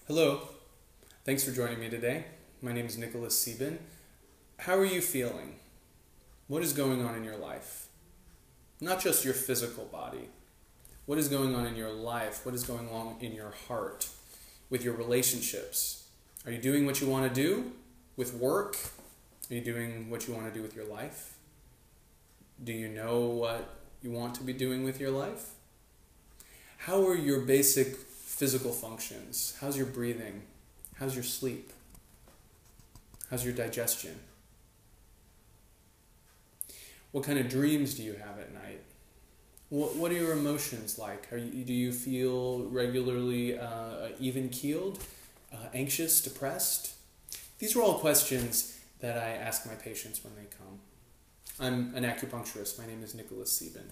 Hello, thanks for joining me today. My name is Nicholas Sieben. How are you feeling? What is going on in your life? Not just your physical body. What is going on in your life? What is going on in your heart? With your relationships? Are you doing what you want to do with work? Are you doing what you want to do with your life? Do you know what you want to be doing with your life? How are your basic physical functions? How's your breathing? How's your sleep? How's your digestion? What kind of dreams do you have at night? What are your emotions like? Do you feel regularly even-keeled, anxious, depressed? These are all questions that I ask my patients when they come. I'm an acupuncturist. My name is Nicholas Sieben.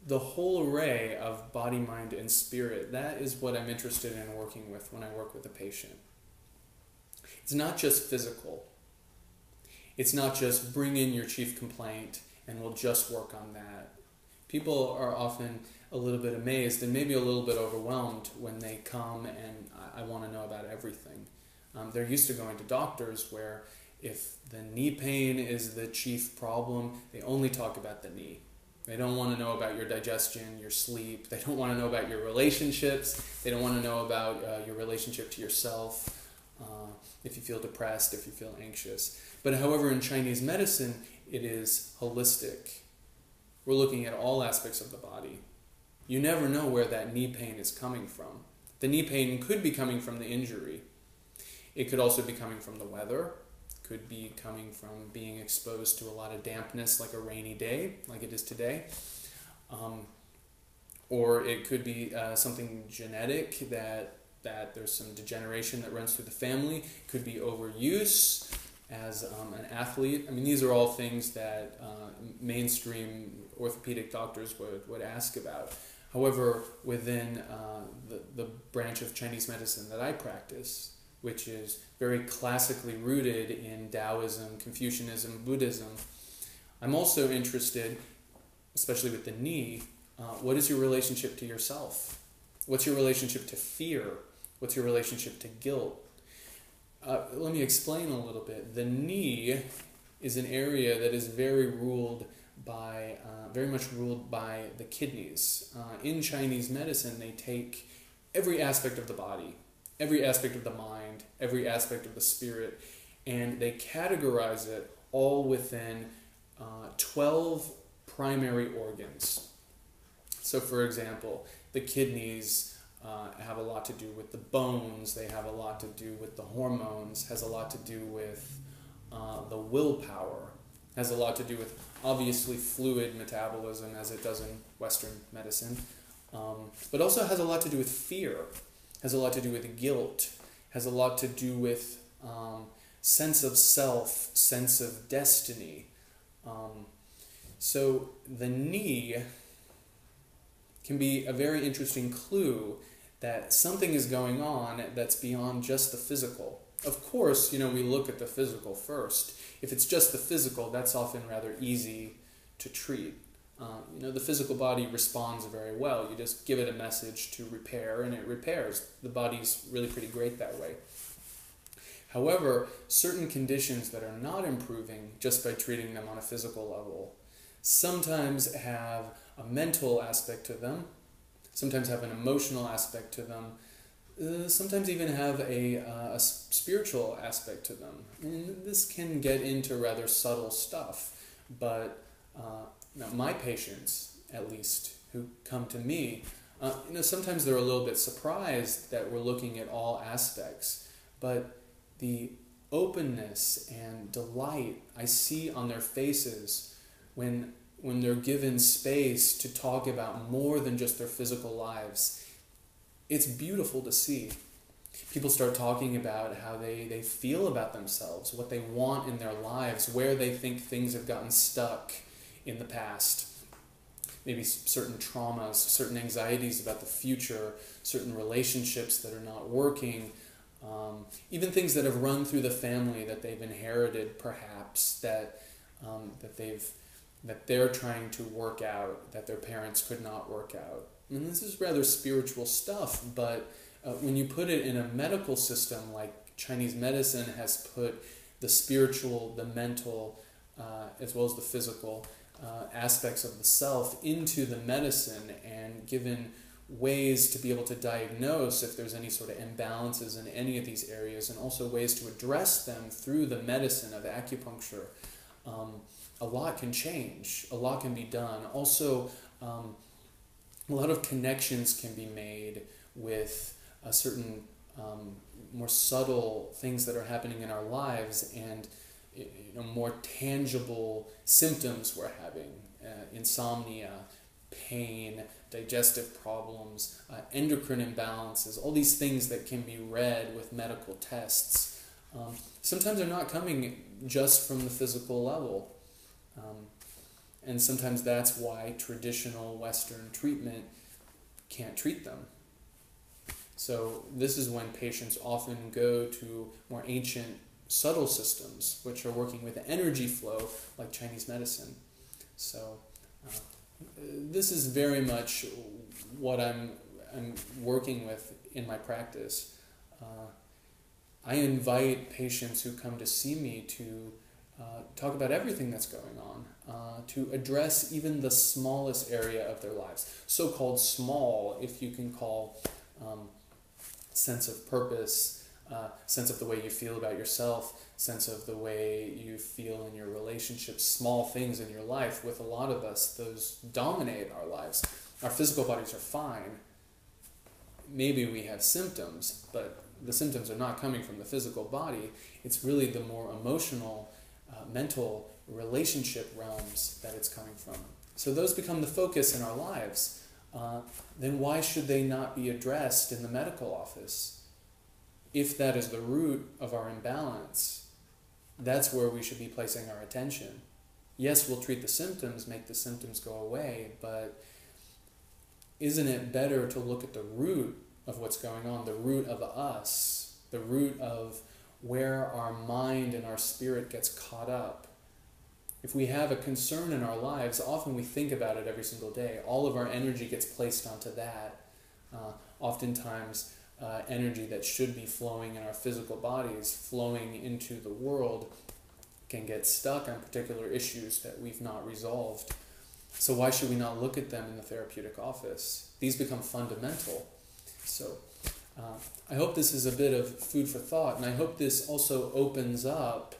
The whole array of body, mind, and spirit, that is what I'm interested in working with when I work with a patient. It's not just physical. It's not just bring in your chief complaint and we'll just work on that. People are often a little bit amazed and maybe a little bit overwhelmed when they come and I want to know about everything. They're used to going to doctors where if the knee pain is the chief problem, they only talk about the knee. They don't want to know about your digestion, your sleep. They don't want to know about your relationships. They don't want to know about your relationship to yourself, if you feel depressed, if you feel anxious. But however, in Chinese medicine, it is holistic. We're looking at all aspects of the body. You never know where that knee pain is coming from. The knee pain could be coming from the injury. It could also be coming from the weather. Could be coming from being exposed to a lot of dampness like a rainy day, like it is today. Or it could be something genetic that there's some degeneration that runs through the family. It could be overuse as an athlete. I mean, these are all things that mainstream orthopedic doctors would ask about. However, within the branch of Chinese medicine that I practice, which is very classically rooted in Taoism, Confucianism, Buddhism, I'm also interested, especially with the knee, what is your relationship to yourself? What's your relationship to fear? What's your relationship to guilt? Let me explain a little bit. The knee is an area that is very much ruled by the kidneys. In Chinese medicine, they take every aspect of the body, every aspect of the mind, every aspect of the spirit, and they categorize it all within 12 primary organs. So for example, the kidneys have a lot to do with the bones, they have a lot to do with the hormones, has a lot to do with the willpower, has a lot to do with obviously fluid metabolism as it does in Western medicine, but also has a lot to do with fear, has a lot to do with guilt, has a lot to do with sense of self, sense of destiny. So the knee can be a very interesting clue that something is going on that's beyond just the physical. Of course, we look at the physical first. If it's just the physical, that's often rather easy to treat. The physical body responds very well. You just give it a message to repair, and it repairs. The body's really pretty great that way. However, certain conditions that are not improving just by treating them on a physical level sometimes have a mental aspect to them, sometimes have an emotional aspect to them, sometimes even have a spiritual aspect to them. And this can get into rather subtle stuff, but my patients, at least, who come to me, sometimes they're a little bit surprised that we're looking at all aspects, but the openness and delight I see on their faces when they're given space to talk about more than just their physical lives, it's beautiful to see. People start talking about how they feel about themselves, what they want in their lives, where they think things have gotten stuck in the past. Maybe certain traumas, certain anxieties about the future, certain relationships that are not working, even things that have run through the family that they've inherited perhaps, that they're trying to work out, that their parents could not work out. And this is rather spiritual stuff, but When you put it in a medical system, like Chinese medicine has put the spiritual, the mental, as well as the physical aspects of the self into the medicine, and given ways to be able to diagnose if there's any sort of imbalances in any of these areas, and also ways to address them through the medicine of acupuncture, a lot can change, a lot can be done. Also, a lot of connections can be made with a certain more subtle things that are happening in our lives, and more tangible symptoms we're having, insomnia, pain, digestive problems, endocrine imbalances, all these things that can be read with medical tests. Sometimes they're not coming just from the physical level. And sometimes that's why traditional Western treatment can't treat them. So this is when patients often go to more ancient, subtle systems, which are working with energy flow, like Chinese medicine. So this is very much what I'm working with in my practice. I invite patients who come to see me to talk about everything that's going on, to address even the smallest area of their lives. So-called small, if you can call sense of purpose, sense of the way you feel about yourself, sense of the way you feel in your relationships, small things in your life. With a lot of us, those dominate our lives. Our physical bodies are fine. Maybe we have symptoms, but the symptoms are not coming from the physical body. It's really the more emotional, mental, relationship realms that it's coming from. So those become the focus in our lives. Then why should they not be addressed in the medical office? If that is the root of our imbalance, that's where we should be placing our attention. Yes, we'll treat the symptoms, make the symptoms go away, but isn't it better to look at the root of what's going on, the root of us, the root of where our mind and our spirit gets caught up? If we have a concern in our lives, often we think about it every single day. All of our energy gets placed onto that. Oftentimes, energy that should be flowing in our physical bodies, flowing into the world, can get stuck on particular issues that we've not resolved. So why should we not look at them in the therapeutic office? These become fundamental. So I hope this is a bit of food for thought, and I hope this also opens up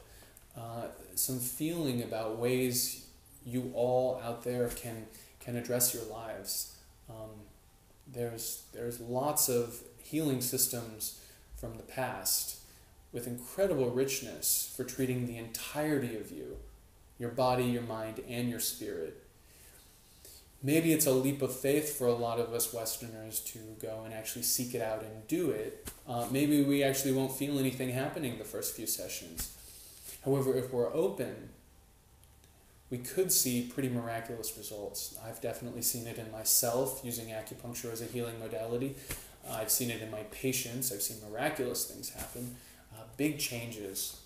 some feeling about ways you all out there can address your lives. There's lots of healing systems from the past with incredible richness for treating the entirety of you, your body, your mind, and your spirit. Maybe it's a leap of faith for a lot of us Westerners to go and actually seek it out and do it. Maybe we actually won't feel anything happening the first few sessions. However, if we're open, we could see pretty miraculous results. I've definitely seen it in myself using acupuncture as a healing modality. I've seen it in my patients. I've seen miraculous things happen, big changes,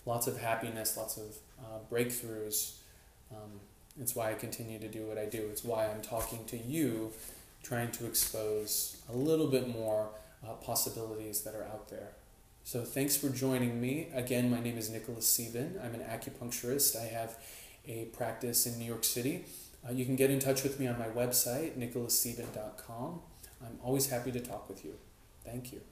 lots of happiness, lots of breakthroughs. It's why I continue to do what I do. It's why I'm talking to you, trying to expose a little bit more possibilities that are out there. So thanks for joining me. Again, my name is Nicholas Sieben. I'm an acupuncturist. I have a practice in New York City. You can get in touch with me on my website, nicholassieben.com. I'm always happy to talk with you. Thank you.